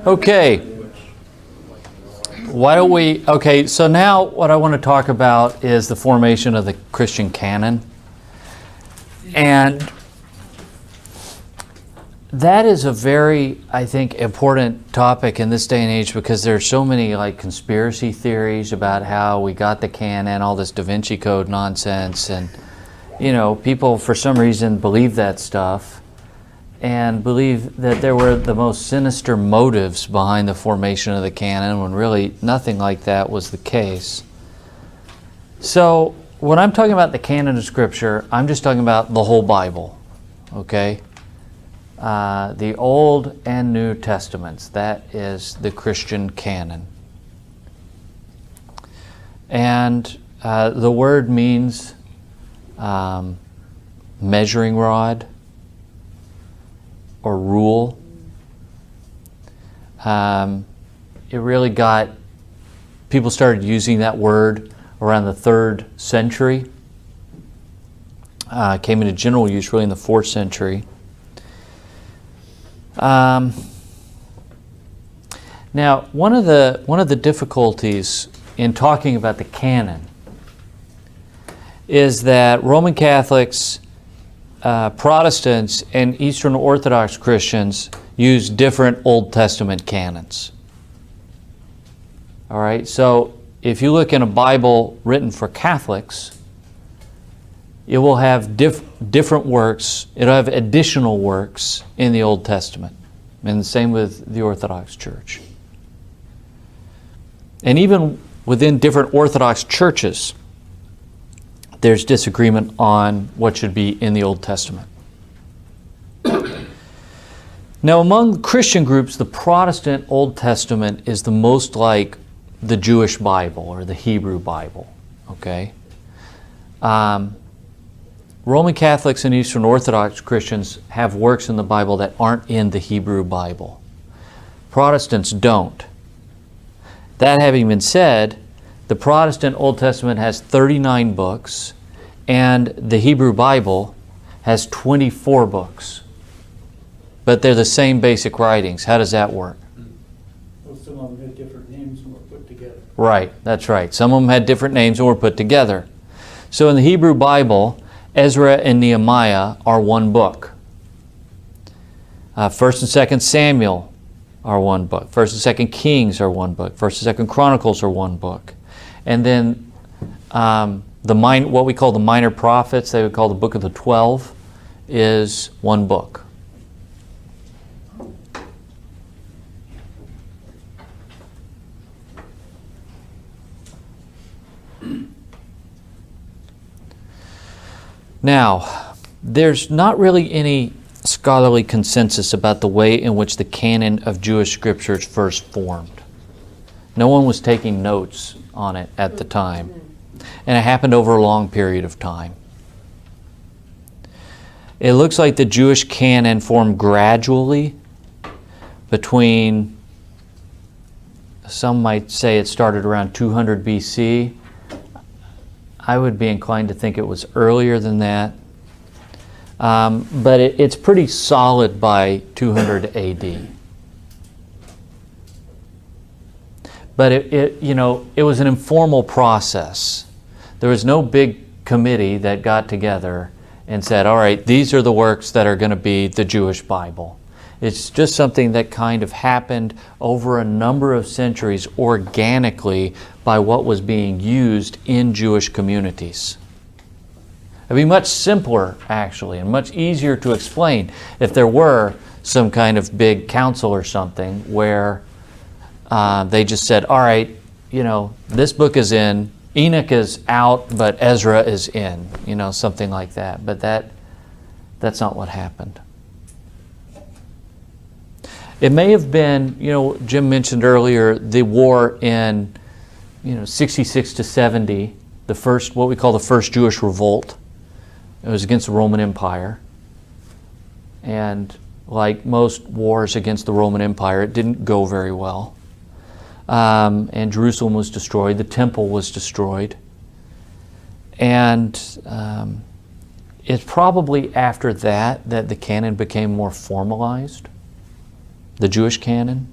Okay. Why don't we, okay, so now what I want to talk about is the formation of the Christian canon. And that is a very, I think, important topic in this day and age because there's so many like conspiracy theories about how we got the canon, all this Da Vinci Code nonsense, and people for some reason believe that stuff and believe that there were the most sinister motives behind the formation of the canon when really nothing like that was the case. So when I'm talking about the canon of Scripture, I'm just talking about the whole Bible, okay? The Old and New Testaments, that is the Christian canon. And the word means measuring rod or rule. It really got, people started using that word around the 3rd century. Came into general use really in the 4th century. Now, one of the difficulties in talking about the canon is that Roman Catholics, Protestants, and Eastern Orthodox Christians use different Old Testament canons. All right, so if you look in a Bible written for Catholics, it will have different works. It'll have additional works in the Old Testament. And the same with the Orthodox Church. And even within different Orthodox churches, there's disagreement on what should be in the Old Testament. Now, among Christian groups, the Protestant Old Testament is the most like the Jewish Bible or the Hebrew Bible, okay? Roman Catholics and Eastern Orthodox Christians have works in the Bible that aren't in the Hebrew Bible. Protestants don't. That having been said, the Protestant Old Testament has 39 books, and the Hebrew Bible has 24 books. But they're the same basic writings. How does that work? Well, some of them had different names and were put together. Right, that's right. Some of them had different names and were put together. So in the Hebrew Bible, Ezra and Nehemiah are one book. 1st and 2nd Samuel are one book. 1st and 2nd Kings are one book. 1st and 2nd Chronicles are one book. And then what we call the minor prophets, they would call the Book of the 12, is one book. Now, there's not really any scholarly consensus about the way in which the canon of Jewish scriptures first formed. No one was taking notes on it at the time, and it happened over a long period of time. It looks like the Jewish canon formed gradually between, some might say it started around 200 BC. I would be inclined to think it was earlier than that. But it's pretty solid by 200 AD. But it was an informal process. There was no big committee that got together and said, all right, these are the works that are going to be the Jewish Bible. It's just something that kind of happened over a number of centuries organically by what was being used in Jewish communities. It'd be much simpler, actually, and much easier to explain if there were some kind of big council or something where they just said, all right, this book is in, Enoch is out, but Ezra is in, something like that. But that's not what happened. It may have been, Jim mentioned earlier, the war in, 66 to 70, what we call the first Jewish revolt. It was against the Roman Empire. And like most wars against the Roman Empire, it didn't go very well. And Jerusalem was destroyed. The temple was destroyed. And it's probably after that the canon became more formalized, the Jewish canon.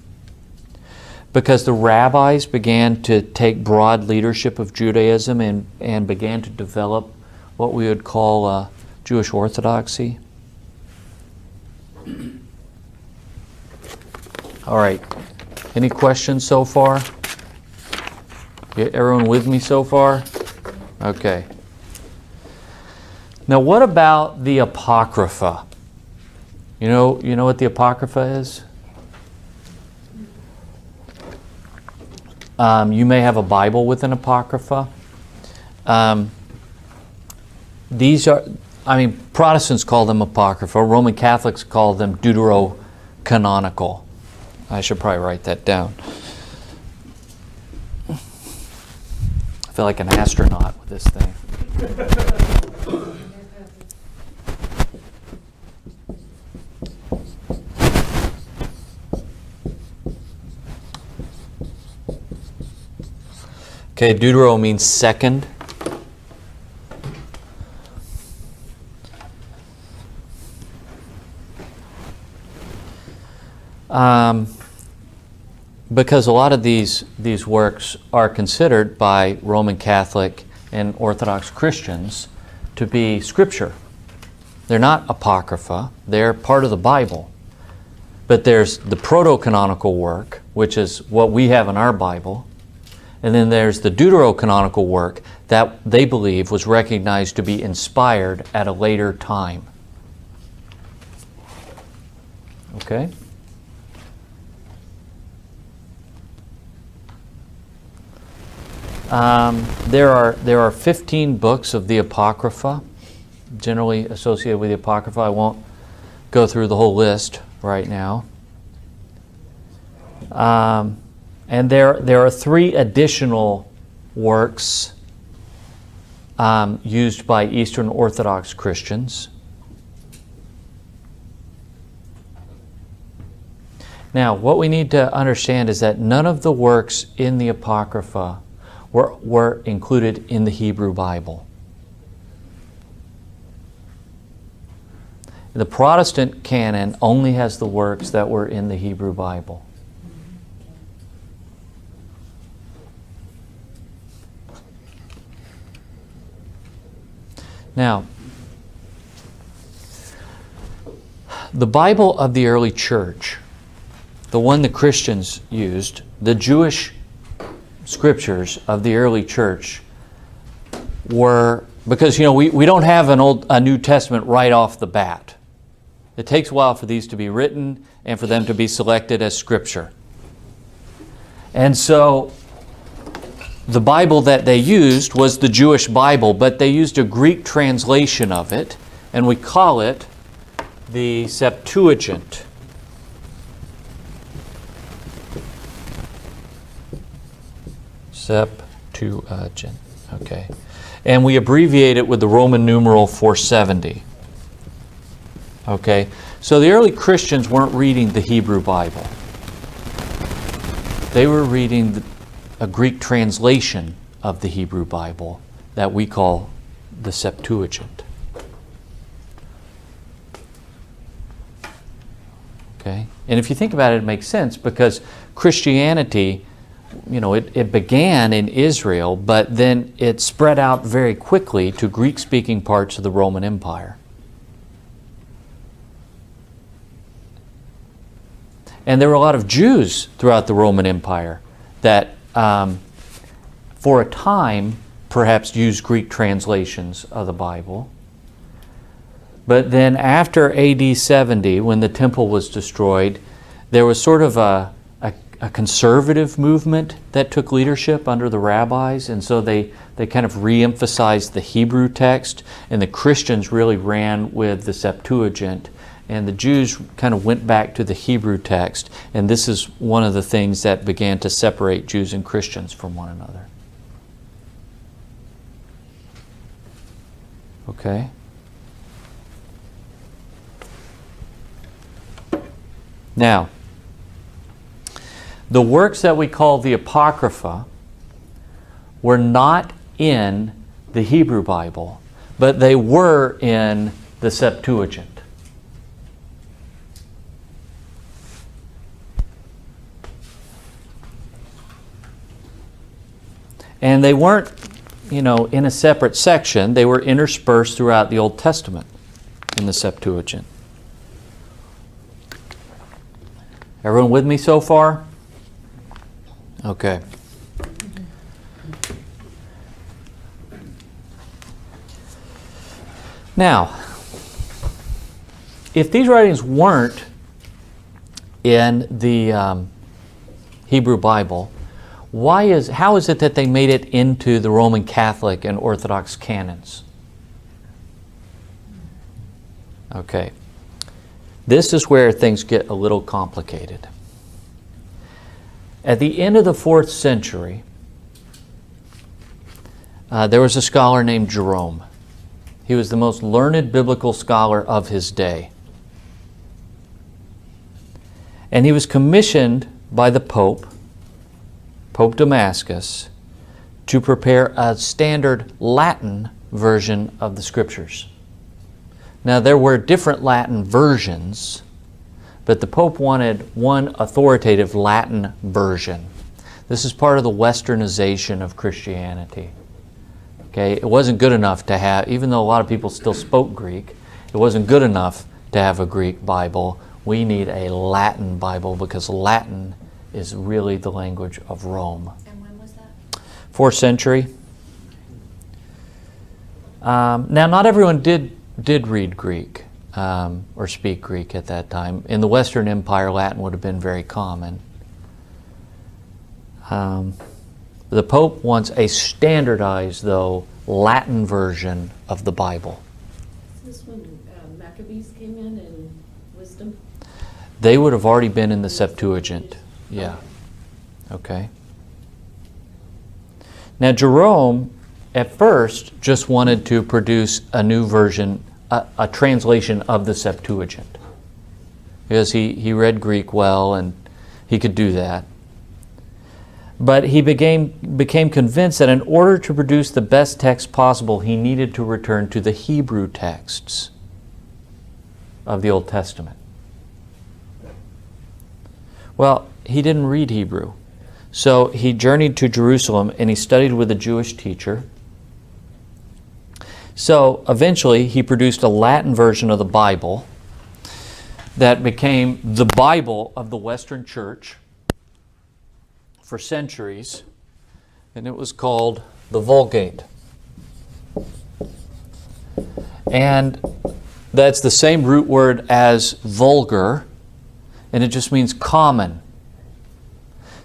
because the rabbis began to take broad leadership of Judaism and began to develop what we would call Jewish orthodoxy. All right. Any questions so far? Everyone with me so far? Okay. Now, what about the Apocrypha? You know what the Apocrypha is? You may have a Bible with an Apocrypha. These are, Protestants call them Apocrypha. Roman Catholics call them deuterocanonical. I should probably write that down. I feel like an astronaut with this thing. Okay, deutero means second. Because a lot of these works are considered by Roman Catholic and Orthodox Christians to be Scripture. They're not Apocrypha, they're part of the Bible. But there's the proto-canonical work, which is what we have in our Bible, and then there's the deuterocanonical work that they believe was recognized to be inspired at a later time. Okay? There are 15 books of the Apocrypha, generally associated with the Apocrypha. I won't go through the whole list right now. And there are 3 additional works used by Eastern Orthodox Christians. Now, what we need to understand is that none of the works in the Apocrypha were included in the Hebrew Bible. The Protestant canon only has the works that were in the Hebrew Bible. Now, the Bible of the early church, the one the Christians used, the Jewish scriptures of the early church were, because we don't have a New Testament right off the bat. It takes a while for these to be written and for them to be selected as scripture. And so the Bible that they used was the Jewish Bible, but they used a Greek translation of it, and we call it the Septuagint. Septuagint, okay. And we abbreviate it with the Roman numeral 470. Okay, so the early Christians weren't reading the Hebrew Bible. They were reading a Greek translation of the Hebrew Bible that we call the Septuagint. Okay, and if you think about it, it makes sense because Christianity, it began in Israel, but then it spread out very quickly to Greek-speaking parts of the Roman Empire. And there were a lot of Jews throughout the Roman Empire that, for a time, perhaps used Greek translations of the Bible. But then after AD 70, when the temple was destroyed, there was sort of a conservative movement that took leadership under the rabbis, and so they kind of re-emphasized the Hebrew text, and the Christians really ran with the Septuagint, and the Jews kind of went back to the Hebrew text, and this is one of the things that began to separate Jews and Christians from one another. Okay? Now, the works that we call the Apocrypha were not in the Hebrew Bible, but they were in the Septuagint. And they weren't, in a separate section. They were interspersed throughout the Old Testament in the Septuagint. Everyone with me so far? Okay. Now, if these writings weren't in the Hebrew Bible, how is it that they made it into the Roman Catholic and Orthodox canons? Okay. This is where things get a little complicated. At the end of the 4th century, there was a scholar named Jerome. He was the most learned biblical scholar of his day. And he was commissioned by the Pope Damascus, to prepare a standard Latin version of the Scriptures. Now, there were different Latin versions, but the Pope wanted one authoritative Latin version. This is part of the westernization of Christianity. Okay, it wasn't good enough to have, even though a lot of people still spoke Greek, it wasn't good enough to have a Greek Bible. We need a Latin Bible because Latin is really the language of Rome. And when was that? 4th century. Now, not everyone did read Greek or speak Greek at that time. In the Western Empire, Latin would have been very common. The Pope wants a standardized, though, Latin version of the Bible. Is this when Maccabees came in and wisdom? They would have already been in the Septuagint. Yeah. Okay. Now, Jerome, at first, just wanted to produce a new version, a translation of the Septuagint. Because he read Greek well, and he could do that. But he became convinced that in order to produce the best text possible, he needed to return to the Hebrew texts of the Old Testament. Well, he didn't read Hebrew. So he journeyed to Jerusalem and he studied with a Jewish teacher. So eventually he produced a Latin version of the Bible that became the Bible of the Western Church for centuries, and it was called the Vulgate. And that's the same root word as vulgar, and it just means common.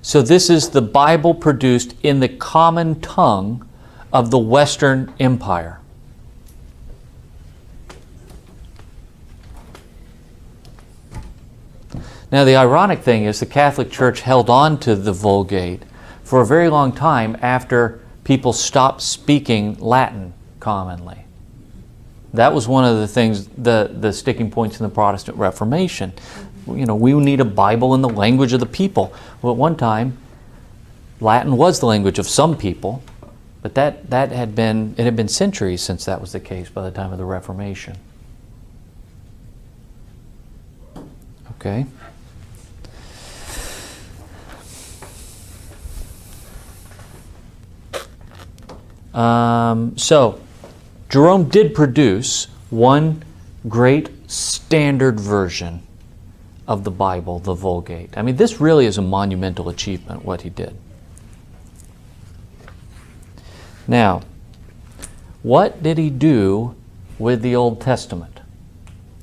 So this is the Bible produced in the common tongue of the Western Empire. Now, the ironic thing is the Catholic Church held on to the Vulgate for a very long time after people stopped speaking Latin commonly. That was one of the things, the sticking points in the Protestant Reformation. We need a Bible in the language of the people. Well, at one time, Latin was the language of some people, but it had been centuries since that was the case by the time of the Reformation. Okay. So, Jerome did produce one great standard version of the Bible, the Vulgate. I mean, this really is a monumental achievement, what he did. Now, what did he do with the Old Testament?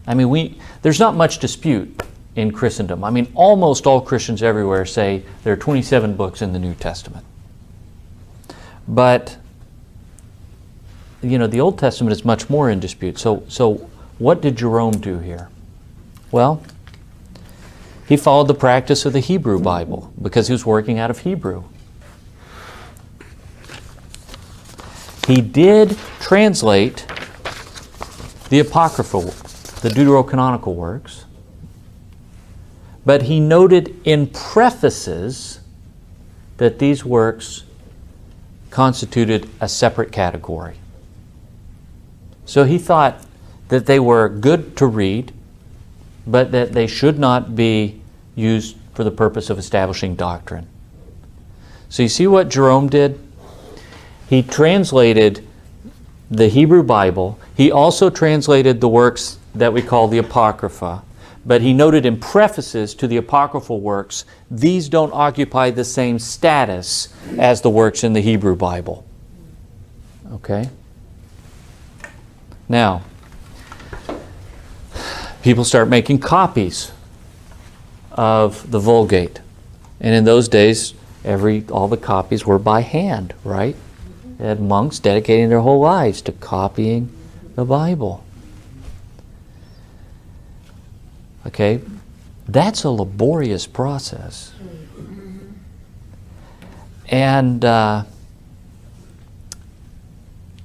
I mean, there's not much dispute in Christendom. I mean, almost all Christians everywhere say there are 27 books in the New Testament. But the Old Testament is much more in dispute. So what did Jerome do here? Well, he followed the practice of the Hebrew Bible because he was working out of Hebrew. He did translate the apocryphal, the deuterocanonical works, but he noted in prefaces that these works constituted a separate category. So he thought that they were good to read, but that they should not be used for the purpose of establishing doctrine. So you see what Jerome did? He translated the Hebrew Bible. He also translated the works that we call the Apocrypha. But he noted in prefaces to the apocryphal works, these don't occupy the same status as the works in the Hebrew Bible. Okay? Now, people start making copies of the Vulgate. And in those days, all the copies were by hand, right? They had monks dedicating their whole lives to copying the Bible. Okay? That's a laborious process. And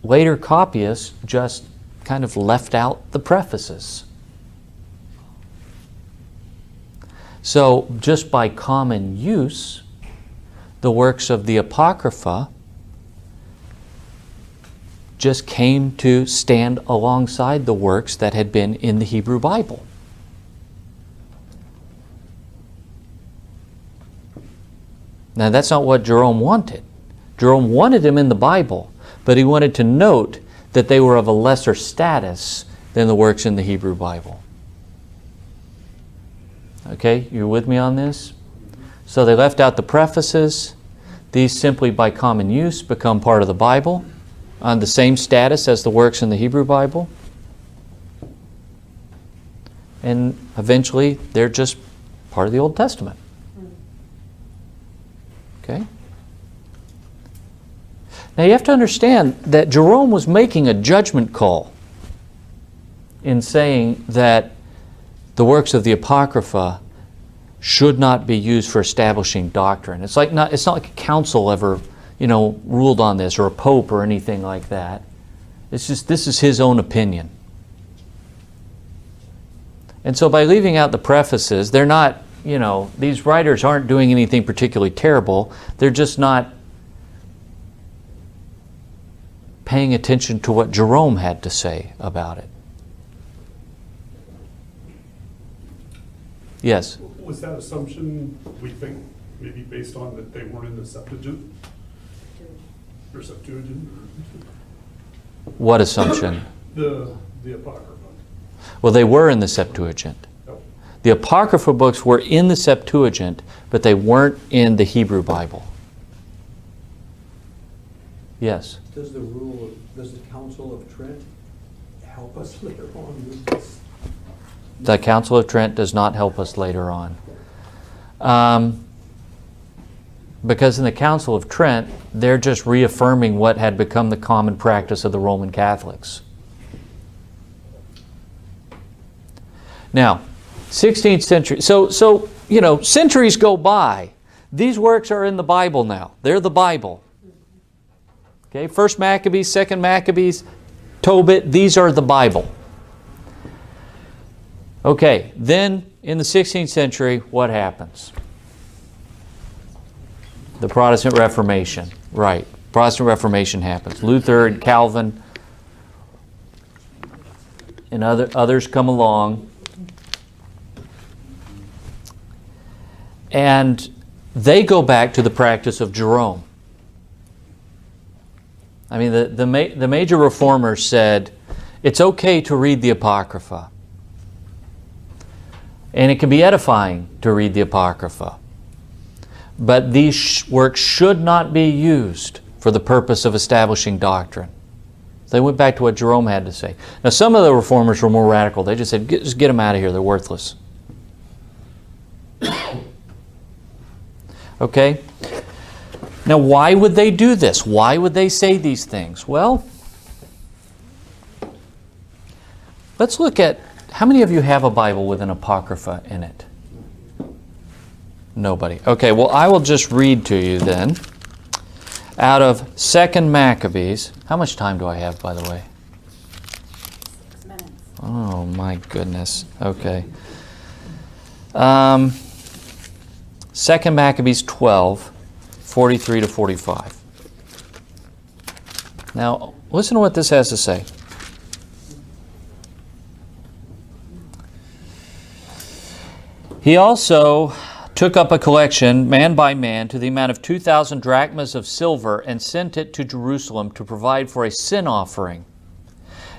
later copyists just kind of left out the prefaces. So just by common use, the works of the Apocrypha just came to stand alongside the works that had been in the Hebrew Bible. Now that's not what Jerome wanted. Jerome wanted them in the Bible, but he wanted to note that they were of a lesser status than the works in the Hebrew Bible. Okay, you're with me on this? So they left out the prefaces. These simply by common use become part of the Bible on the same status as the works in the Hebrew Bible. And eventually they're just part of the Old Testament. Okay? Now you have to understand that Jerome was making a judgment call in saying that the works of the Apocrypha should not be used for establishing doctrine. It's not like a council ever, ruled on this, or a pope or anything like that. It's just this is his own opinion. And so by leaving out the prefaces, they're not, these writers aren't doing anything particularly terrible. They're just not paying attention to what Jerome had to say about it. Yes? Was that assumption, we think, maybe based on that they weren't in the Septuagint? Or Septuagint? What assumption? The Apocrypha. Well, they were in the Septuagint. Oh. The Apocrypha books were in the Septuagint, but they weren't in the Hebrew Bible. Yes? Does the Council of Trent help us later on with this? The Council of Trent does not help us later on. Because in the Council of Trent, they're just reaffirming what had become the common practice of the Roman Catholics. Now, 16th century, so centuries go by. These works are in the Bible now. They're the Bible. Okay, 1st Maccabees, 2nd Maccabees, Tobit, these are the Bible. Okay, then in the 16th century, what happens? The Protestant Reformation. Right, Protestant Reformation happens. Luther and Calvin and others come along. And they go back to the practice of Jerome. I mean, the major reformers said, it's okay to read the Apocrypha. And it can be edifying to read the Apocrypha. But these works should not be used for the purpose of establishing doctrine. They went back to what Jerome had to say. Now, some of the reformers were more radical. They just said, just get them out of here. They're worthless. Okay? Now, why would they do this? Why would they say these things? Well, let's look at, how many of you have a Bible with an Apocrypha in it? Nobody. Okay, well, I will just read to you then out of 2nd Maccabees. How much time do I have, by the way? 6 minutes. Oh, my goodness. Okay. 2nd Maccabees 12, 43 to 45. Now, listen to what this has to say. He also took up a collection, man by man, to the amount of 2,000 drachmas of silver and sent it to Jerusalem to provide for a sin offering.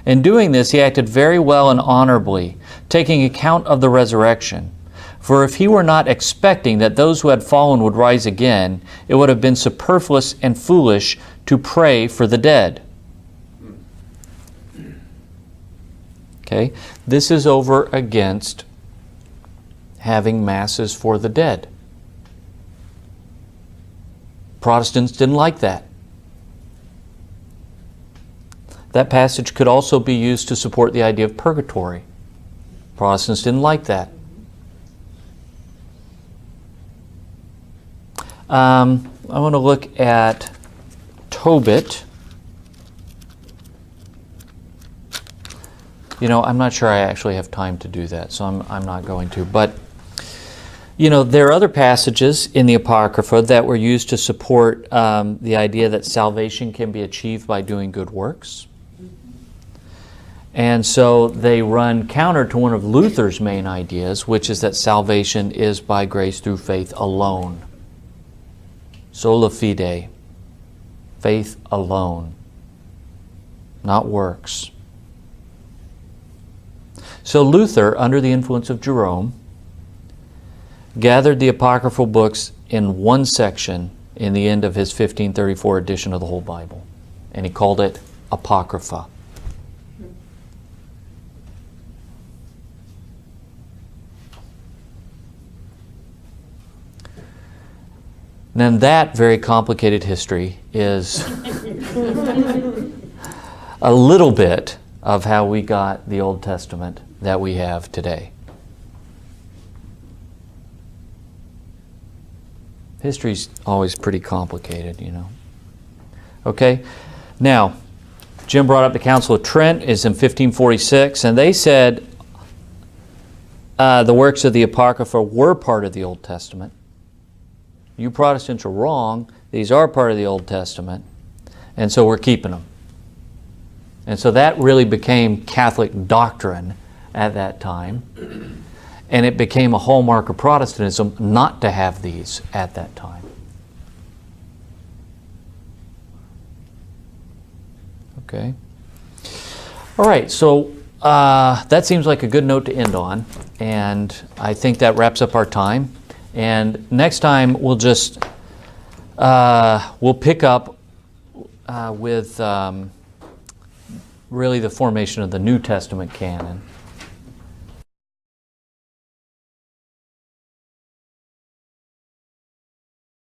In doing this, he acted very well and honorably, taking account of the resurrection. For if he were not expecting that those who had fallen would rise again, it would have been superfluous and foolish to pray for the dead. Okay, this is over against having masses for the dead. Protestants didn't like that. That passage could also be used to support the idea of purgatory. Protestants didn't like that. I want to look at Tobit. You know, I'm not sure I actually have time to do that, so I'm not going to. But, you know, there are other passages in the Apocrypha that were used to support the idea that salvation can be achieved by doing good works. And so they run counter to one of Luther's main ideas, which is that salvation is by grace through faith alone. Sola fide. Faith alone. Not works. So Luther, under the influence of Jerome, gathered the apocryphal books in one section in the end of his 1534 edition of the whole Bible. And he called it Apocrypha. And then that very complicated history is a little bit of how we got the Old Testament that we have today. History's always pretty complicated, you know. Okay? Now, Jim brought up the Council of Trent is in 1546, and they said the works of the Apocrypha were part of the Old Testament. You Protestants are wrong. These are part of the Old Testament, and so we're keeping them. And so that really became Catholic doctrine at that time, and it became a hallmark of Protestantism not to have these at that time. Okay. All right, so that seems like a good note to end on, and I think that wraps up our time. And next time we'll just we'll pick up with really the formation of the New Testament canon.